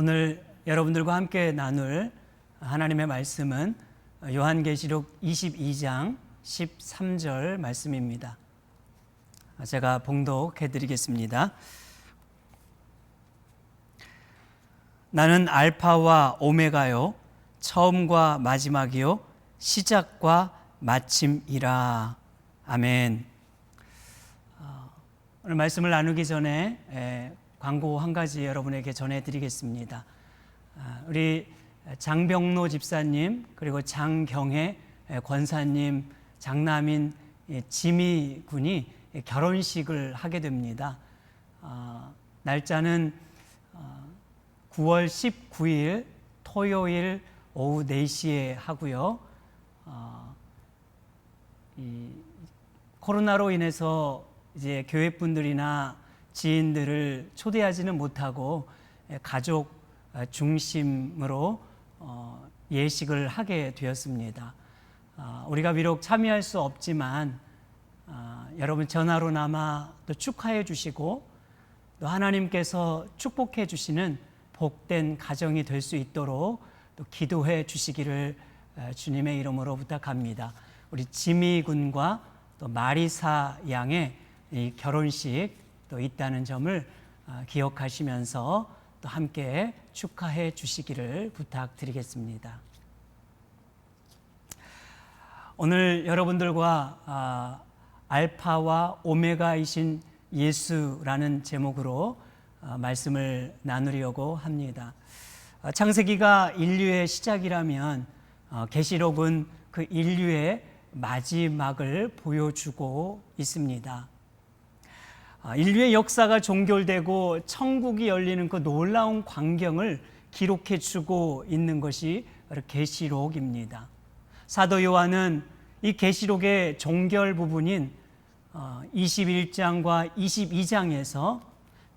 오늘 여러분들과 함께 나눌 하나님의 말씀은 요한계시록 22장 13절 말씀입니다. 제가 봉독해 드리겠습니다. 나는 알파와 오메가요, 처음과 마지막이요, 시작과 마침이라. 아멘. 오늘 말씀을 나누기 전에 광고 한 가지 여러분에게 전해드리겠습니다. 우리 장병로 집사님, 그리고 장경혜 권사님 장남인 지미 군이 결혼식을 하게 됩니다. 날짜는 9월 19일 토요일 오후 4시에 하고요. 이 코로나로 인해서 이제 교회 분들이나 지인들을 초대하지는 못하고 가족 중심으로 예식을 하게 되었습니다. 우리가 비록 참여할 수 없지만 여러분 전화로나마 또 축하해 주시고 또 하나님께서 축복해 주시는 복된 가정이 될 수 있도록 또 기도해 주시기를 주님의 이름으로 부탁합니다. 우리 지미 군과 또 마리사 양의 이 결혼식 또 있다는 점을 기억하시면서 또 함께 축하해 주시기를 부탁드리겠습니다. 오늘 여러분들과 알파와 오메가이신 예수라는 제목으로 말씀을 나누려고 합니다. 창세기가 인류의 시작이라면 계시록은 그 인류의 마지막을 보여주고 있습니다. 인류의 역사가 종결되고 천국이 열리는 그 놀라운 광경을 기록해 주고 있는 것이 바로 계시록입니다. 사도 요한은 이 계시록의 종결 부분인 21장과 22장에서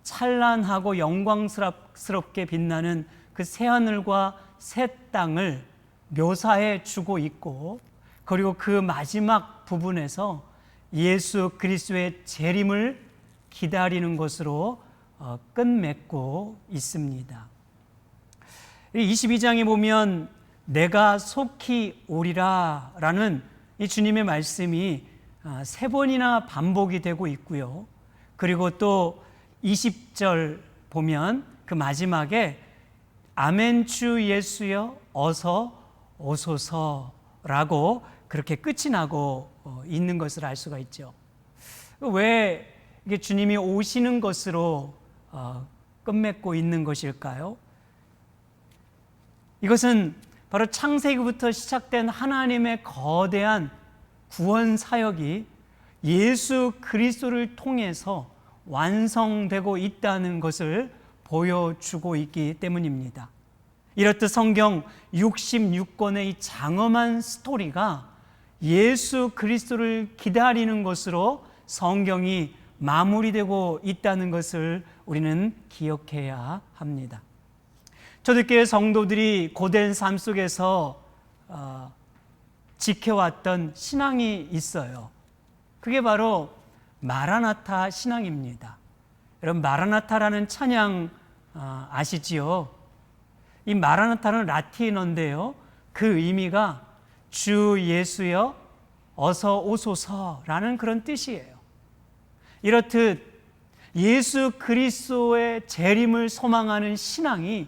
찬란하고 영광스럽게 빛나는 그 새하늘과 새 땅을 묘사해 주고 있고, 그리고 그 마지막 부분에서 예수 그리스도의 재림을 기다리는 것으로 끝맺고 있습니다. 22장에 보면 내가 속히 오리라 라는 이 주님의 말씀이 3번이나 반복이 되고 있고요. 그리고 또 20절 보면 그 마지막에 아멘 주 예수여 어서 오소서라고 그렇게 끝이 나고 있는 것을 알 수가 있죠. 왜 이게 주님이 오시는 것으로 끝맺고 있는 것일까요? 이것은 바로 창세기부터 시작된 하나님의 거대한 구원 사역이 예수 그리스도를 통해서 완성되고 있다는 것을 보여주고 있기 때문입니다. 이렇듯 성경 66권의 이 장엄한 스토리가 예수 그리스도를 기다리는 것으로 성경이 마무리되고 있다는 것을 우리는 기억해야 합니다. 초대교회 성도들이 고된 삶 속에서 지켜왔던 신앙이 있어요. 그게 바로 마라나타 신앙입니다. 여러분, 마라나타라는 찬양 아시지요? 이 마라나타는 라틴어인데요, 그 의미가 주 예수여 어서 오소서라는 그런 뜻이에요. 이렇듯 예수 그리스도의 재림을 소망하는 신앙이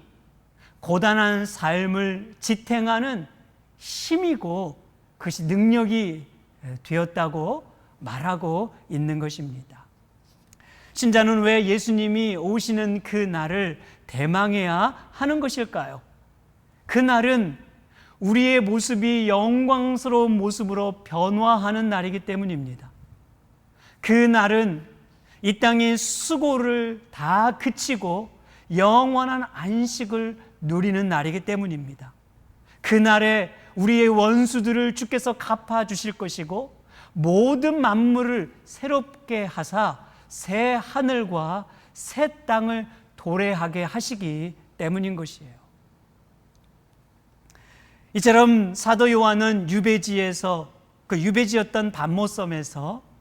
고단한 삶을 지탱하는 힘이고 그것이 능력이 되었다고 말하고 있는 것입니다. 신자는 왜 예수님이 오시는 그 날을 대망해야 하는 것일까요? 그 날은 우리의 모습이 영광스러운 모습으로 변화하는 날이기 때문입니다. 그 날은 이 땅의 수고를 다 그치고 영원한 안식을 누리는 날이기 때문입니다. 그 날에 우리의 원수들을 주께서 갚아주실 것이고 모든 만물을 새롭게 하사 새 하늘과 새 땅을 도래하게 하시기 때문인 것이에요. 이처럼 사도 요한은 유배지에서 그 유배지였던 patmos섬에서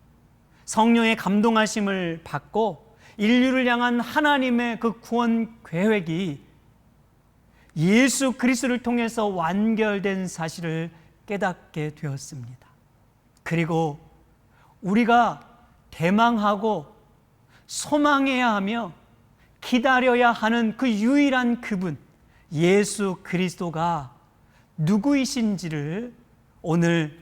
성령의 감동하심을 받고 인류를 향한 하나님의 그 구원 계획이 예수 그리스도를 통해서 완결된 사실을 깨닫게 되었습니다. 그리고 우리가 대망하고 소망해야 하며 기다려야 하는 그 유일한 그분 예수 그리스도가 누구이신지를 오늘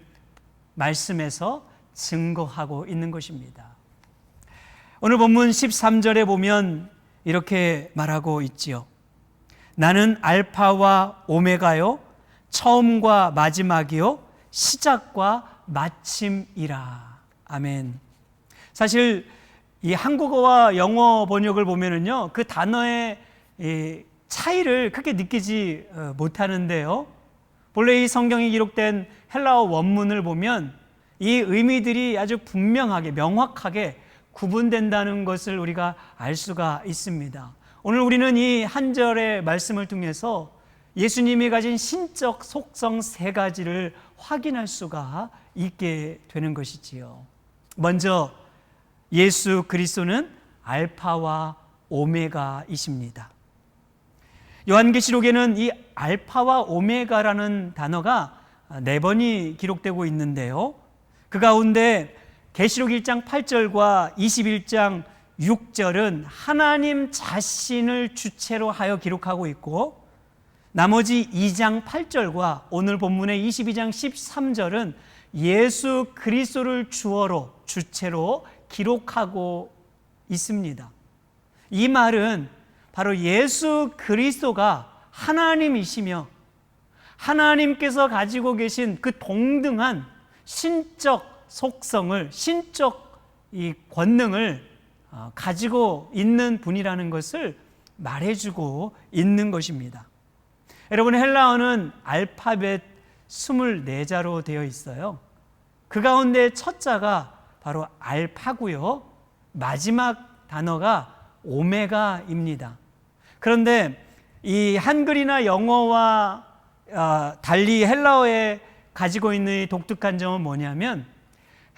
말씀에서 증거하고 있는 것입니다. 오늘 본문 13절에 보면 이렇게 말하고 있지요. 나는 알파와 오메가요, 처음과 마지막이요, 시작과 마침이라. 아멘. 사실 이 한국어와 영어 번역을 보면은요, 그 단어의 차이를 크게 느끼지 못하는데요. 본래 이 성경이 기록된 헬라어 원문을 보면 이 의미들이 아주 분명하게, 명확하게 구분된다는 것을 우리가 알 수가 있습니다. 오늘 우리는 이 한 절의 말씀을 통해서 예수님이 가진 신적 속성 세 가지를 확인할 수가 있게 되는 것이지요. 먼저 예수 그리스도는 알파와 오메가이십니다. 요한계시록에는 이 알파와 오메가라는 단어가 4번이 기록되고 있는데요. 그 가운데 계시록 1장 8절과 21장 6절은 하나님 자신을 주체로 하여 기록하고 있고, 나머지 2장 8절과 오늘 본문의 22장 13절은 예수 그리스도를 주어로, 주체로 기록하고 있습니다. 이 말은 바로 예수 그리스도가 하나님이시며 하나님께서 가지고 계신 그 동등한 신적 속성을, 신적 이 권능을 가지고 있는 분이라는 것을 말해주고 있는 것입니다. 여러분, 헬라어는 알파벳 24자로 되어 있어요. 그 가운데 첫 자가 바로 알파고요, 마지막 단어가 오메가입니다. 그런데 이 한글이나 영어와 달리 헬라어에 가지고 있는 독특한 점은 뭐냐면,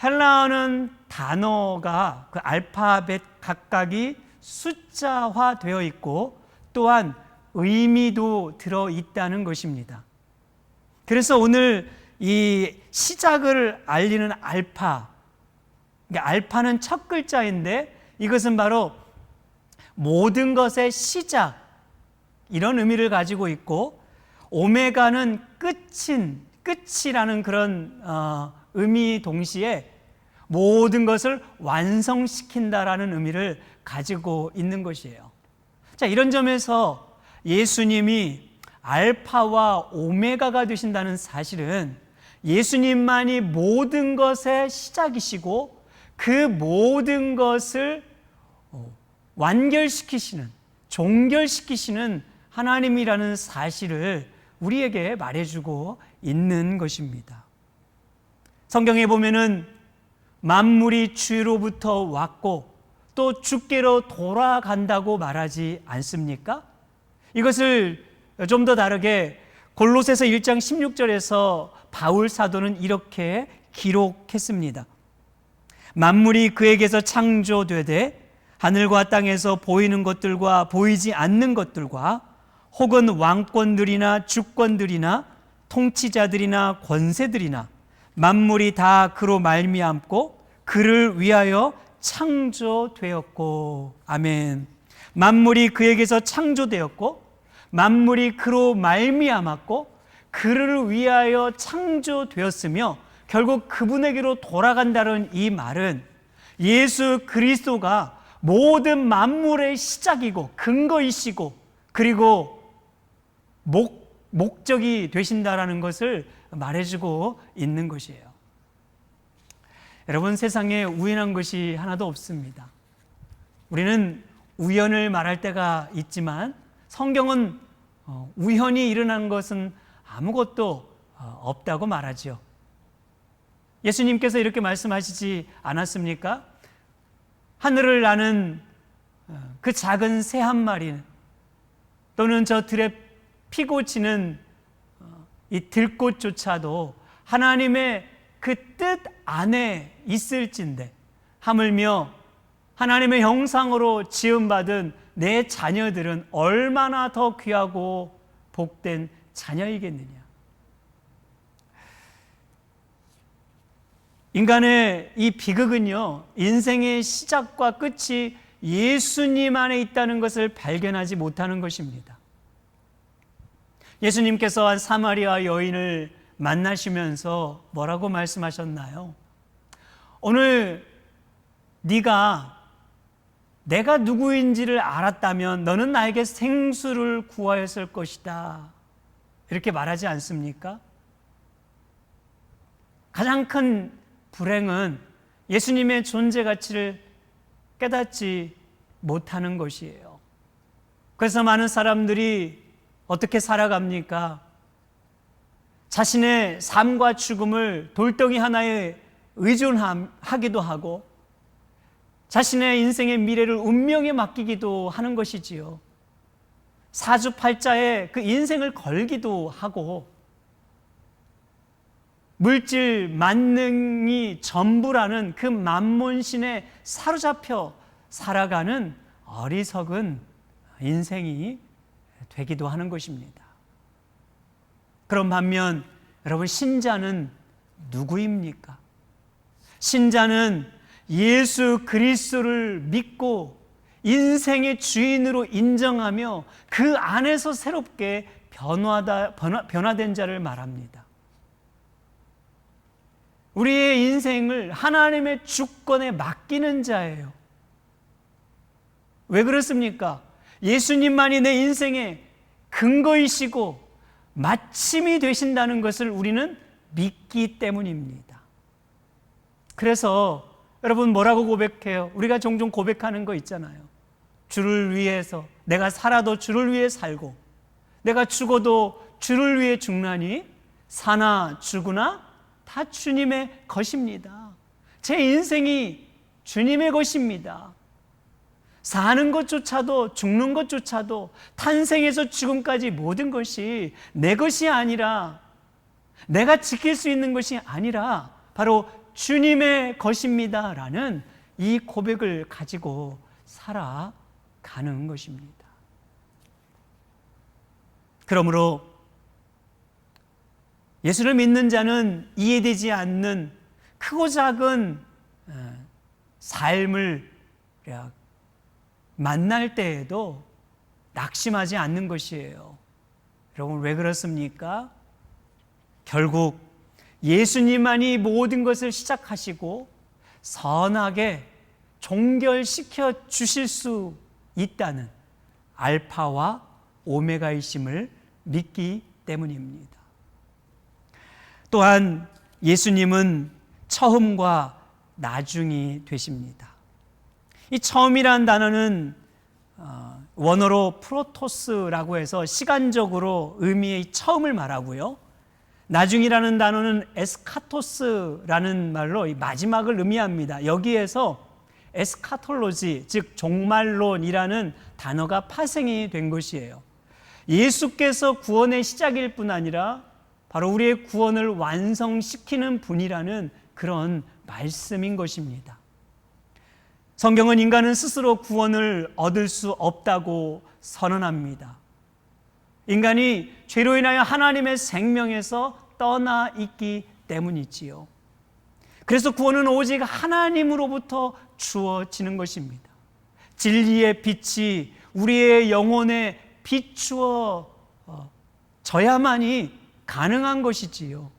헬라어는 단어가 그 알파벳 각각이 숫자화 되어 있고 또한 의미도 들어있다는 것입니다. 그래서 오늘 이 시작을 알리는 알파, 그러니까 알파는 첫 글자인데 이것은 바로 모든 것의 시작, 이런 의미를 가지고 있고, 오메가는 끝이라는 그런 의미 동시에 모든 것을 완성시킨다라는 의미를 가지고 있는 것이에요. 자, 이런 점에서 예수님이 알파와 오메가가 되신다는 사실은 예수님만이 모든 것의 시작이시고 그 모든 것을 완결시키시는, 종결시키시는 하나님이라는 사실을 우리에게 말해주고 있는 것입니다. 성경에 보면은 만물이 주로부터 왔고 또 주께로 돌아간다고 말하지 않습니까? 이것을 좀 더 다르게 골로새서 1장 16절에서 바울 사도는 이렇게 기록했습니다. 만물이 그에게서 창조되되 하늘과 땅에서 보이는 것들과 보이지 않는 것들과 혹은 왕권들이나 주권들이나 통치자들이나 권세들이나 만물이 다 그로 말미암고 그를 위하여 창조되었고. 아멘. 만물이 그에게서 창조되었고 만물이 그로 말미암았고 그를 위하여 창조되었으며 결국 그분에게로 돌아간다는 이 말은 예수 그리스도가 모든 만물의 시작이고 근거이시고 그리고 목적이 되신다라는 것을 말해주고 있는 것이에요. 여러분, 세상에 우연한 것이 하나도 없습니다. 우리는 우연을 말할 때가 있지만 성경은 우연히 일어난 것은 아무것도 없다고 말하죠. 예수님께서 이렇게 말씀하시지 않았습니까? 하늘을 나는 그 작은 새 한 마리 또는 저 들에 피고 지는 이 들꽃조차도 하나님의 그 뜻 안에 있을진데 하물며 하나님의 형상으로 지음받은 내 자녀들은 얼마나 더 귀하고 복된 자녀이겠느냐. 인간의 이 비극은요, 인생의 시작과 끝이 예수님 안에 있다는 것을 발견하지 못하는 것입니다. 예수님께서 한 사마리아 여인을 만나시면서 뭐라고 말씀하셨나요? 오늘 네가 내가 누구인지를 알았다면 너는 나에게 생수를 구하였을 것이다. 이렇게 말하지 않습니까? 가장 큰 불행은 예수님의 존재 가치를 깨닫지 못하는 것이에요. 그래서 많은 사람들이 어떻게 살아갑니까? 자신의 삶과 죽음을 돌덩이 하나에 의존하기도 하고 자신의 인생의 미래를 운명에 맡기기도 하는 것이지요. 사주팔자에 그 인생을 걸기도 하고 물질 만능이 전부라는 그 만몬신에 사로잡혀 살아가는 어리석은 인생이 되기도 하는 것입니다. 그런 반면 여러분, 신자는 누구입니까? 신자는 예수 그리스도를 믿고 인생의 주인으로 인정하며 그 안에서 새롭게 변화된 자를 말합니다. 우리의 인생을 하나님의 주권에 맡기는 자예요. 왜 그렇습니까? 예수님만이 내 인생의 근거이시고 마침이 되신다는 것을 우리는 믿기 때문입니다. 그래서 여러분, 뭐라고 고백해요? 우리가 종종 고백하는 거 있잖아요. 주를 위해서, 내가 살아도 주를 위해 살고 내가 죽어도 주를 위해 죽나니 사나 죽으나 다 주님의 것입니다. 제 인생이 주님의 것입니다. 사는 것조차도 죽는 것조차도 탄생에서 죽음까지 모든 것이 내 것이 아니라, 내가 지킬 수 있는 것이 아니라 바로 주님의 것입니다 라는 이 고백을 가지고 살아가는 것입니다. 그러므로 예수를 믿는 자는 이해되지 않는 크고 작은 삶을 만날 때에도 낙심하지 않는 것이에요. 여러분, 왜 그렇습니까? 결국 예수님만이 모든 것을 시작하시고 선하게 종결시켜 주실 수 있다는 알파와 오메가이심을 믿기 때문입니다. 또한 예수님은 처음과 나중이 되십니다. 이 처음이라는 단어는 원어로 프로토스라고 해서 시간적으로 의미의 처음을 말하고요. 나중이라는 단어는 에스카토스라는 말로 마지막을 의미합니다. 여기에서 에스카톨로지, 즉 종말론이라는 단어가 파생이 된 것이에요. 예수께서 구원의 시작일 뿐 아니라 바로 우리의 구원을 완성시키는 분이라는 그런 말씀인 것입니다. 성경은 인간은 스스로 구원을 얻을 수 없다고 선언합니다. 인간이 죄로 인하여 하나님의 생명에서 떠나 있기 때문이지요. 그래서 구원은 오직 하나님으로부터 주어지는 것입니다. 진리의 빛이 우리의 영혼에 비추어 져야만이 가능한 것이지요.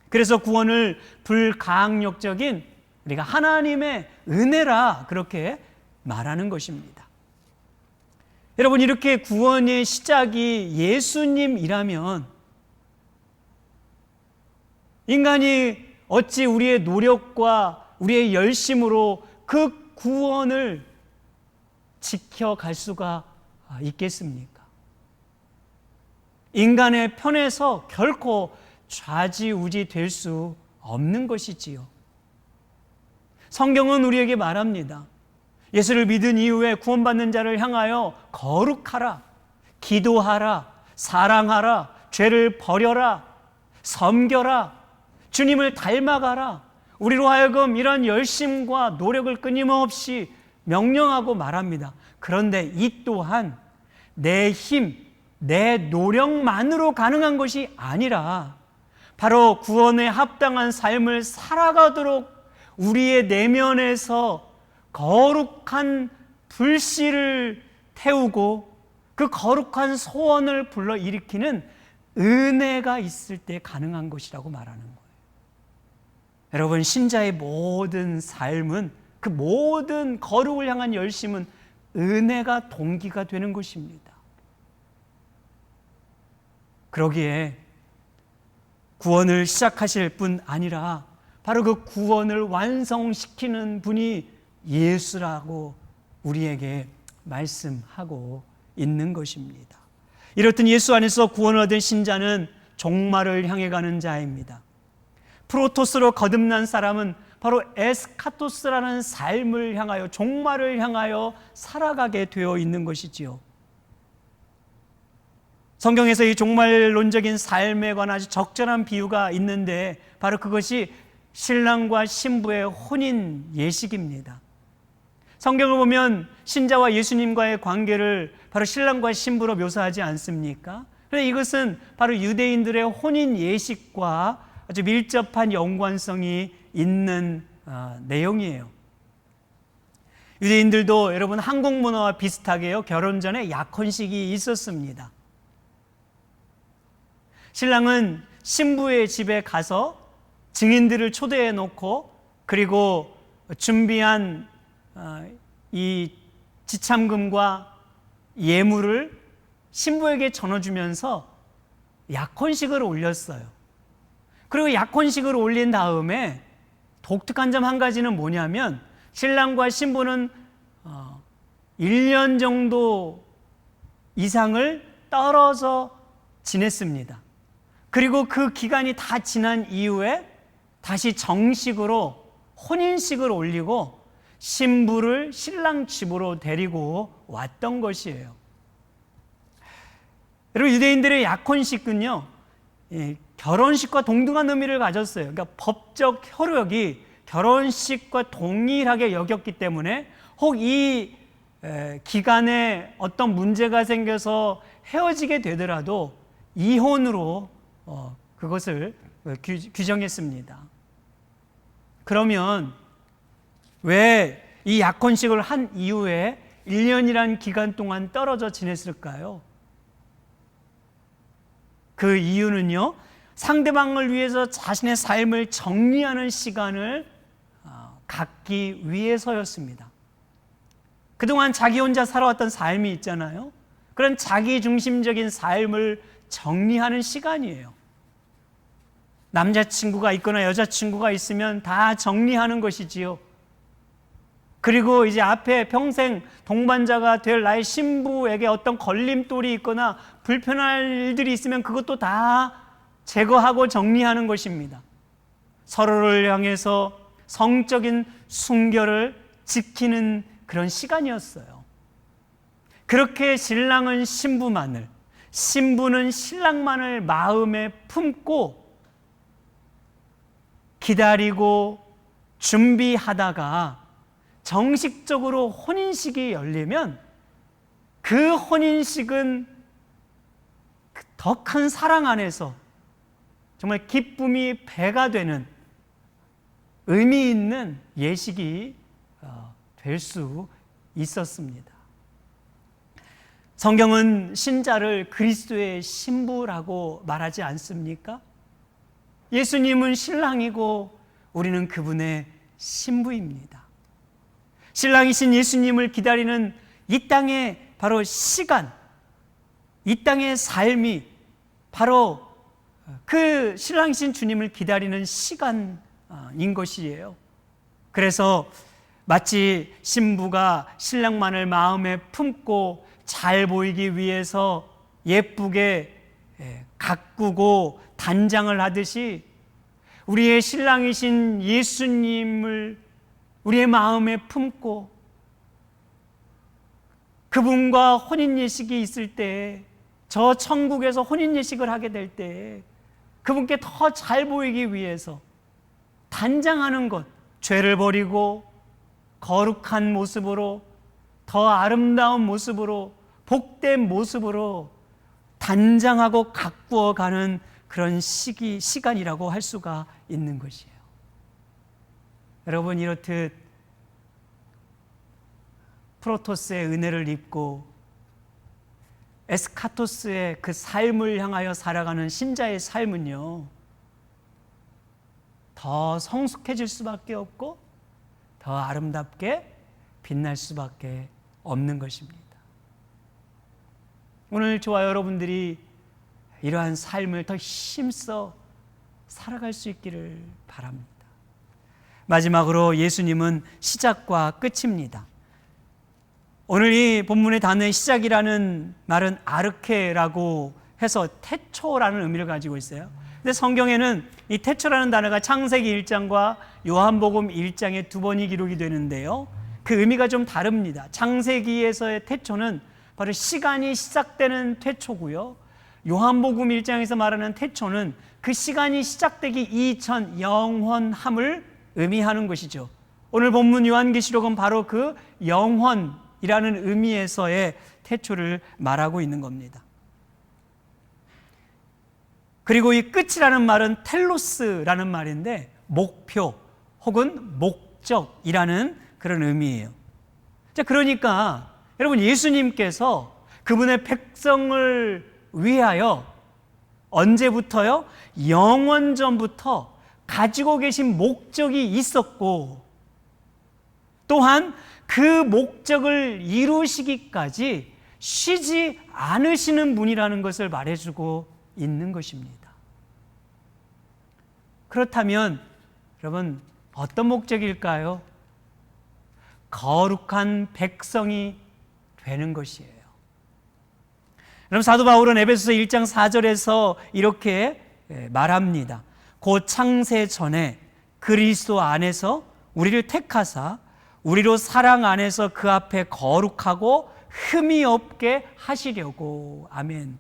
그래서 구원을 불가항력적인 우리가 하나님의 은혜라 그렇게 말하는 것입니다. 여러분, 이렇게 구원의 시작이 예수님이라면 인간이 어찌 우리의 노력과 우리의 열심으로 그 구원을 지켜갈 수가 있겠습니까? 인간의 편에서 결코 좌지우지 될 수 없는 것이지요. 성경은 우리에게 말합니다. 예수를 믿은 이후에 구원받는 자를 향하여 거룩하라, 기도하라, 사랑하라, 죄를 버려라, 섬겨라, 주님을 닮아가라. 우리로 하여금 이런 열심과 노력을 끊임없이 명령하고 말합니다. 그런데 이 또한 내 힘, 내 노력만으로 가능한 것이 아니라 바로 구원에 합당한 삶을 살아가도록 우리의 내면에서 거룩한 불씨를 태우고 그 거룩한 소원을 불러일으키는 은혜가 있을 때 가능한 것이라고 말하는 거예요. 여러분, 신자의 모든 삶은, 그 모든 거룩을 향한 열심은 은혜가 동기가 되는 것입니다. 그러기에 구원을 시작하실 뿐 아니라 바로 그 구원을 완성시키는 분이 예수라고 우리에게 말씀하고 있는 것입니다. 이렇듯 예수 안에서 구원을 얻은 신자는 종말을 향해 가는 자입니다. 프로토스로 거듭난 사람은 바로 에스카토스라는 삶을 향하여, 종말을 향하여 살아가게 되어 있는 것이지요. 성경에서 이 종말론적인 삶에 관한 아주 적절한 비유가 있는데 바로 그것이 신랑과 신부의 혼인 예식입니다. 성경을 보면 신자와 예수님과의 관계를 바로 신랑과 신부로 묘사하지 않습니까? 그래서 이것은 바로 유대인들의 혼인 예식과 아주 밀접한 연관성이 있는 내용이에요. 유대인들도 여러분 한국 문화와 비슷하게요, 결혼 전에 약혼식이 있었습니다. 신랑은 신부의 집에 가서 증인들을 초대해 놓고 그리고 준비한 이 지참금과 예물을 신부에게 전해주면서 약혼식을 올렸어요. 그리고 약혼식을 올린 다음에 독특한 점 한 가지는 뭐냐면 신랑과 신부는 1년 정도 이상을 떨어져 지냈습니다. 그리고 그 기간이 다 지난 이후에 다시 정식으로 혼인식을 올리고 신부를 신랑 집으로 데리고 왔던 것이에요. 여러분, 유대인들의 약혼식은요, 결혼식과 동등한 의미를 가졌어요. 그러니까 법적 효력이 결혼식과 동일하게 여겼기 때문에 혹 이 기간에 어떤 문제가 생겨서 헤어지게 되더라도 이혼으로 그것을 규정했습니다. 그러면 왜 이 약혼식을 한 이후에 1년이란 기간 동안 떨어져 지냈을까요? 그 이유는요, 상대방을 위해서 자신의 삶을 정리하는 시간을 갖기 위해서였습니다. 그동안 자기 혼자 살아왔던 삶이 있잖아요. 그런 자기 중심적인 삶을 정리하는 시간이에요. 남자친구가 있거나 여자친구가 있으면 다 정리하는 것이지요. 그리고 이제 앞에 평생 동반자가 될 나의 신부에게 어떤 걸림돌이 있거나 불편할 일들이 있으면 그것도 다 제거하고 정리하는 것입니다. 서로를 향해서 성적인 순결을 지키는 그런 시간이었어요. 그렇게 신랑은 신부만을, 신부는 신랑만을 마음에 품고 기다리고 준비하다가 정식적으로 혼인식이 열리면 그 혼인식은 더 큰 사랑 안에서 정말 기쁨이 배가 되는 의미 있는 예식이 될 수 있었습니다. 성경은 신자를 그리스도의 신부라고 말하지 않습니까? 예수님은 신랑이고 우리는 그분의 신부입니다. 신랑이신 예수님을 기다리는 이 땅의 바로 시간, 이 땅의 삶이 바로 그 신랑이신 주님을 기다리는 시간인 것이에요. 그래서 마치 신부가 신랑만을 마음에 품고 잘 보이기 위해서 예쁘게 가꾸고 단장을 하듯이 우리의 신랑이신 예수님을 우리의 마음에 품고 그분과 혼인예식이 있을 때, 저 천국에서 혼인예식을 하게 될 때 그분께 더 잘 보이기 위해서 단장하는 것, 죄를 버리고 거룩한 모습으로, 더 아름다운 모습으로, 복된 모습으로 단장하고 가꾸어가는 그런 시간이라고 할 수가 있는 것이에요. 여러분, 이렇듯 프로토스의 은혜를 입고 에스카토스의 그 삶을 향하여 살아가는 신자의 삶은요, 더 성숙해질 수밖에 없고 더 아름답게 빛날 수밖에 없는 것입니다. 오늘 저와 여러분들이 이러한 삶을 더 힘써 살아갈 수 있기를 바랍니다. 마지막으로 예수님은 시작과 끝입니다. 오늘 이 본문의 단어의 시작이라는 말은 아르케라고 해서 태초라는 의미를 가지고 있어요. 근데 성경에는 이 태초라는 단어가 창세기 1장과 요한복음 1장에 두 번이 기록이 되는데요, 그 의미가 좀 다릅니다. 창세기에서의 태초는 바로 시간이 시작되는 태초고요, 요한복음 1장에서 말하는 태초는 그 시간이 시작되기 이전 영원함을 의미하는 것이죠. 오늘 본문 요한계시록은 바로 그 영원이라는 의미에서의 태초를 말하고 있는 겁니다. 그리고 이 끝이라는 말은 텔로스라는 말인데 목표 혹은 목적이라는 그런 의미예요. 자, 그러니까 여러분, 예수님께서 그분의 백성을 위하여 언제부터요? 영원전부터 가지고 계신 목적이 있었고, 또한 그 목적을 이루시기까지 쉬지 않으시는 분이라는 것을 말해주고 있는 것입니다. 그렇다면 여러분, 어떤 목적일까요? 거룩한 백성이 되는 것이에요. 여러분, 사도 바울은 에베소서 1장 4절에서 이렇게 말합니다. 곧 창세 전에 그리스도 안에서 우리를 택하사 우리로 사랑 안에서 그 앞에 거룩하고 흠이 없게 하시려고. 아멘.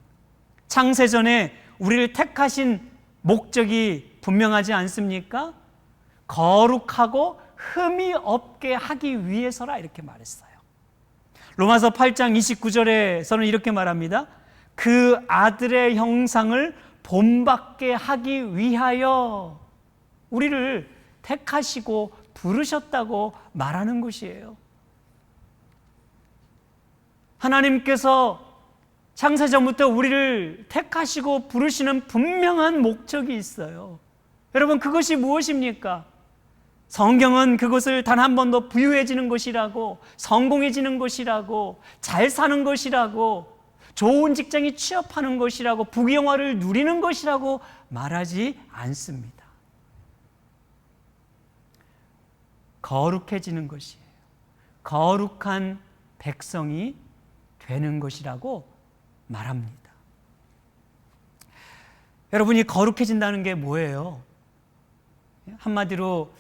창세 전에 우리를 택하신 목적이 분명하지 않습니까? 거룩하고 흠이 없게 하기 위해서라, 이렇게 말했어요. 로마서 8장 29절에서는 이렇게 말합니다. 그 아들의 형상을 본받게 하기 위하여 우리를 택하시고 부르셨다고 말하는 것이에요. 하나님께서 창세전부터 우리를 택하시고 부르시는 분명한 목적이 있어요. 여러분, 그것이 무엇입니까? 성경은 그것을 단 한 번도 부유해지는 것이라고, 성공해지는 것이라고, 잘 사는 것이라고, 좋은 직장에 취업하는 것이라고, 부귀영화를 누리는 것이라고 말하지 않습니다. 거룩해지는 것이에요. 거룩한 백성이 되는 것이라고 말합니다. 여러분이 거룩해진다는 게 뭐예요? 한마디로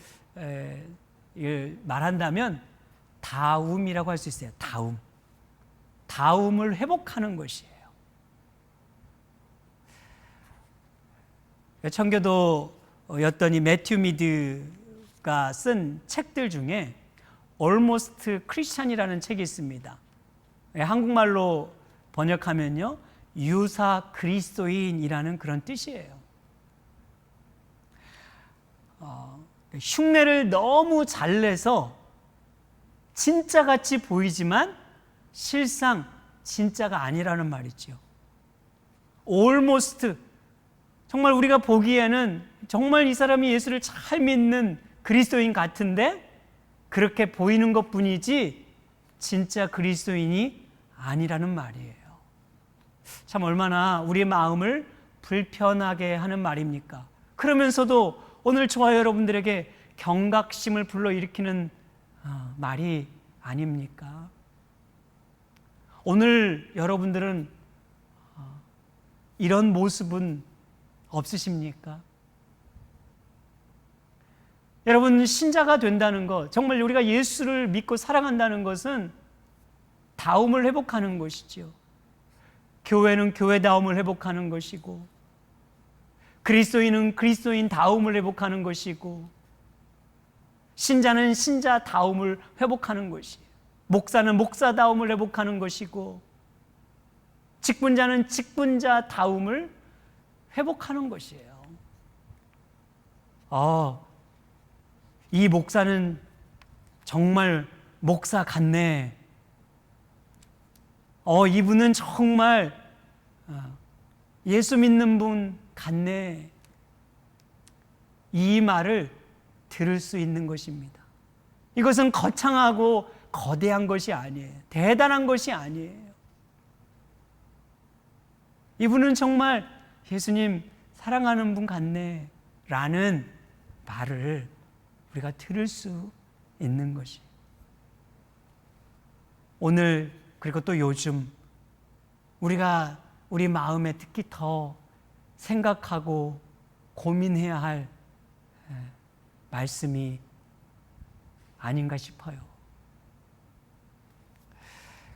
말한다면 다움이라고 할 수 있어요. 다움을 회복하는 것이에요. 청교도였던 이 매튜 미드가 쓴 책들 중에 Almost Christian이라는 책이 있습니다. 한국말로 번역하면요, 유사 그리스도인이라는 그런 뜻이에요. 흉내를 너무 잘 내서 진짜같이 보이지만 실상 진짜가 아니라는 말이죠. Almost, 정말 우리가 보기에는 정말 이 사람이 예수를 잘 믿는 그리스도인 같은데 그렇게 보이는 것뿐이지 진짜 그리스도인이 아니라는 말이에요. 참 얼마나 우리의 마음을 불편하게 하는 말입니까? 그러면서도 오늘 저와 여러분들에게 경각심을 불러일으키는 말이 아닙니까? 오늘 여러분들은 이런 모습은 없으십니까? 여러분, 신자가 된다는 것, 정말 우리가 예수를 믿고 사랑한다는 것은 다움을 회복하는 것이죠. 교회는 교회다움을 회복하는 것이고, 그리스도인은 그리스도인다움을 회복하는 것이고, 신자는 신자다움을 회복하는 것이에요. 목사는 목사다움을 회복하는 것이고, 직분자는 직분자다움을 회복하는 것이에요. 이 목사는 정말 목사 같네. 이분은 정말 예수 믿는 분 같네. 이 말을 들을 수 있는 것입니다. 이것은 거창하고 거대한 것이 아니에요. 대단한 것이 아니에요. 이분은 정말 예수님 사랑하는 분 같네 라는 말을 우리가 들을 수 있는 것이. 오늘 그리고 또 요즘 우리가 우리 마음에 특히 더 생각하고 고민해야 할 말씀이 아닌가 싶어요.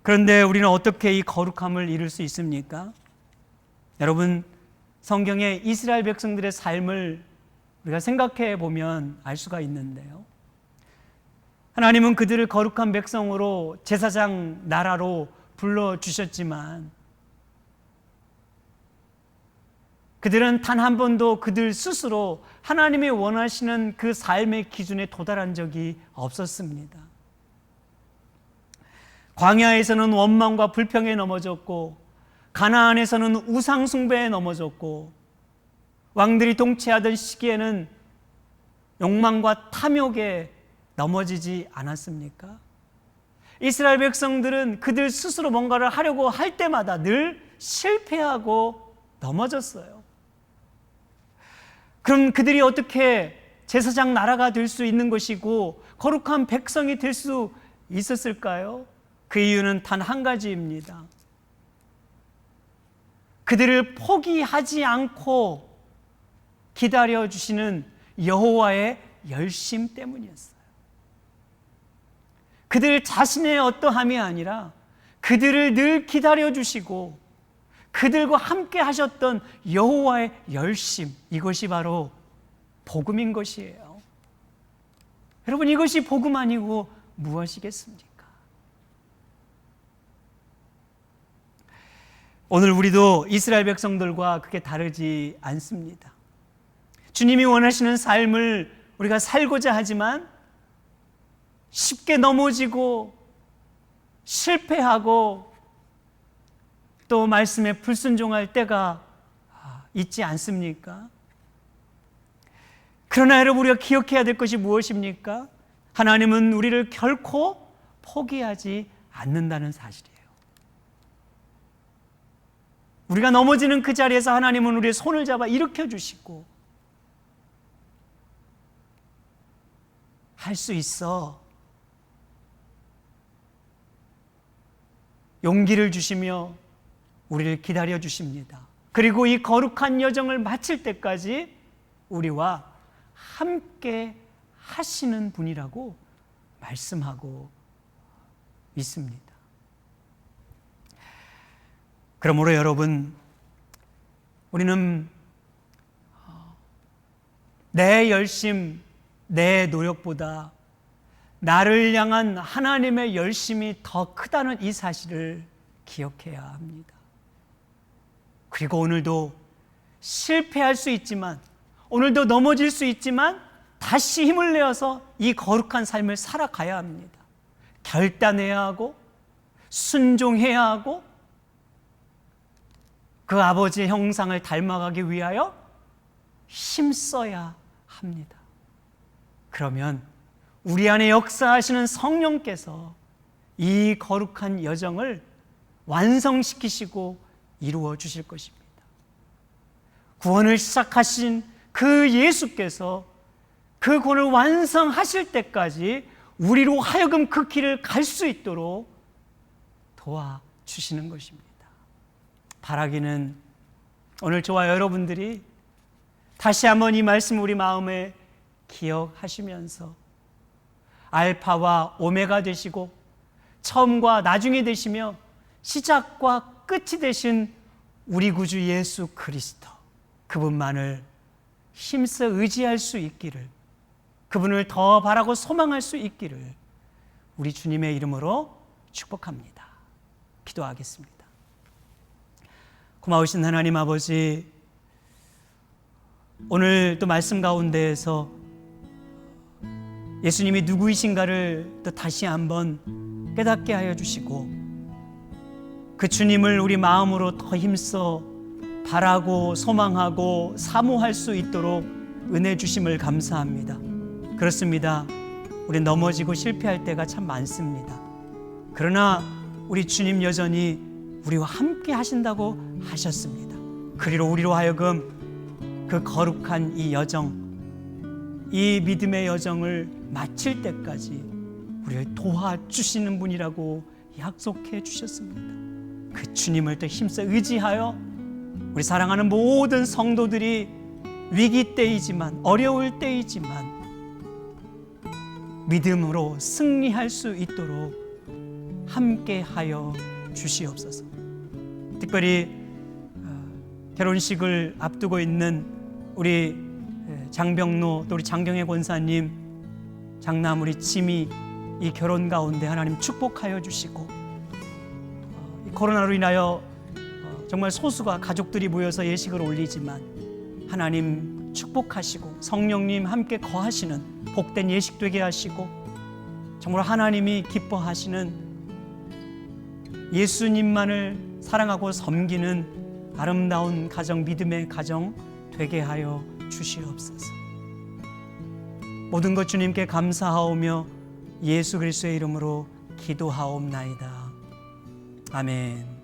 그런데 우리는 어떻게 이 거룩함을 이룰 수 있습니까? 여러분, 성경의 이스라엘 백성들의 삶을 우리가 생각해 보면 알 수가 있는데요. 하나님은 그들을 거룩한 백성으로 제사장 나라로 불러주셨지만 그들은 단 한 번도 그들 스스로 하나님이 원하시는 그 삶의 기준에 도달한 적이 없었습니다. 광야에서는 원망과 불평에 넘어졌고 가나안에서는 우상 숭배에 넘어졌고 왕들이 통치하던 시기에는 욕망과 탐욕에 넘어지지 않았습니까? 이스라엘 백성들은 그들 스스로 뭔가를 하려고 할 때마다 늘 실패하고 넘어졌어요. 그럼 그들이 어떻게 제사장 나라가 될 수 있는 것이고 거룩한 백성이 될 수 있었을까요? 그 이유는 단 한 가지입니다. 그들을 포기하지 않고 기다려주시는 여호와의 열심 때문이었어요. 그들 자신의 어떠함이 아니라 그들을 늘 기다려주시고 그들과 함께 하셨던 여호와의 열심, 이것이 바로 복음인 것이에요. 여러분, 이것이 복음 아니고 무엇이겠습니까? 오늘 우리도 이스라엘 백성들과 그렇게 다르지 않습니다. 주님이 원하시는 삶을 우리가 살고자 하지만 쉽게 넘어지고 실패하고 또 말씀에 불순종할 때가 있지 않습니까? 그러나 여러분, 우리가 기억해야 될 것이 무엇입니까? 하나님은 우리를 결코 포기하지 않는다는 사실이에요. 우리가 넘어지는 그 자리에서 하나님은 우리의 손을 잡아 일으켜 주시고 할 수 있어, 용기를 주시며 우리를 기다려 주십니다. 그리고 이 거룩한 여정을 마칠 때까지 우리와 함께 하시는 분이라고 말씀하고 있습니다. 그러므로 여러분, 우리는 내 열심, 내 노력보다 나를 향한 하나님의 열심이 더 크다는 이 사실을 기억해야 합니다. 그리고 오늘도 실패할 수 있지만, 오늘도 넘어질 수 있지만 다시 힘을 내어서 이 거룩한 삶을 살아가야 합니다. 결단해야 하고 순종해야 하고 그 아버지의 형상을 닮아가기 위하여 힘써야 합니다. 그러면 우리 안에 역사하시는 성령께서 이 거룩한 여정을 완성시키시고 이루어 주실 것입니다. 구원을 시작하신 그 예수께서 그 구원을 완성하실 때까지 우리로 하여금 그 길을 갈 수 있도록 도와주시는 것입니다. 바라기는 오늘 저와 여러분들이 다시 한번 이 말씀 우리 마음에 기억하시면서 알파와 오메가 되시고 처음과 나중이 되시며 시작과 끝이 되신 우리 구주 예수 그리스도, 그분만을 힘써 의지할 수 있기를, 그분을 더 바라고 소망할 수 있기를 우리 주님의 이름으로 축복합니다. 기도하겠습니다. 고마우신 하나님 아버지, 오늘 또 말씀 가운데에서 예수님이 누구이신가를 또 다시 한번 깨닫게 하여 주시고, 그 주님을 우리 마음으로 더 힘써 바라고 소망하고 사모할 수 있도록 은혜 주심을 감사합니다. 그렇습니다. 우리 넘어지고 실패할 때가 참 많습니다. 그러나 우리 주님 여전히 우리와 함께 하신다고 하셨습니다. 그리로 우리로 하여금 그 거룩한 이 여정, 이 믿음의 여정을 마칠 때까지 우리를 도와주시는 분이라고 약속해 주셨습니다. 그 주님을 또 힘써 의지하여 우리 사랑하는 모든 성도들이 위기 때이지만, 어려울 때이지만 믿음으로 승리할 수 있도록 함께하여 주시옵소서. 특별히 결혼식을 앞두고 있는 우리 장병노, 또 우리 장경혜 권사님, 장남 우리 지미, 이 결혼 가운데 하나님 축복하여 주시고, 코로나로 인하여 정말 소수가 가족들이 모여서 예식을 올리지만 하나님 축복하시고 성령님 함께 거하시는 복된 예식 되게 하시고, 정말 하나님이 기뻐하시는 예수님만을 사랑하고 섬기는 아름다운 가정, 믿음의 가정 되게 하여 주시옵소서. 모든 것 주님께 감사하오며 예수 그리스도의 이름으로 기도하옵나이다. 아멘.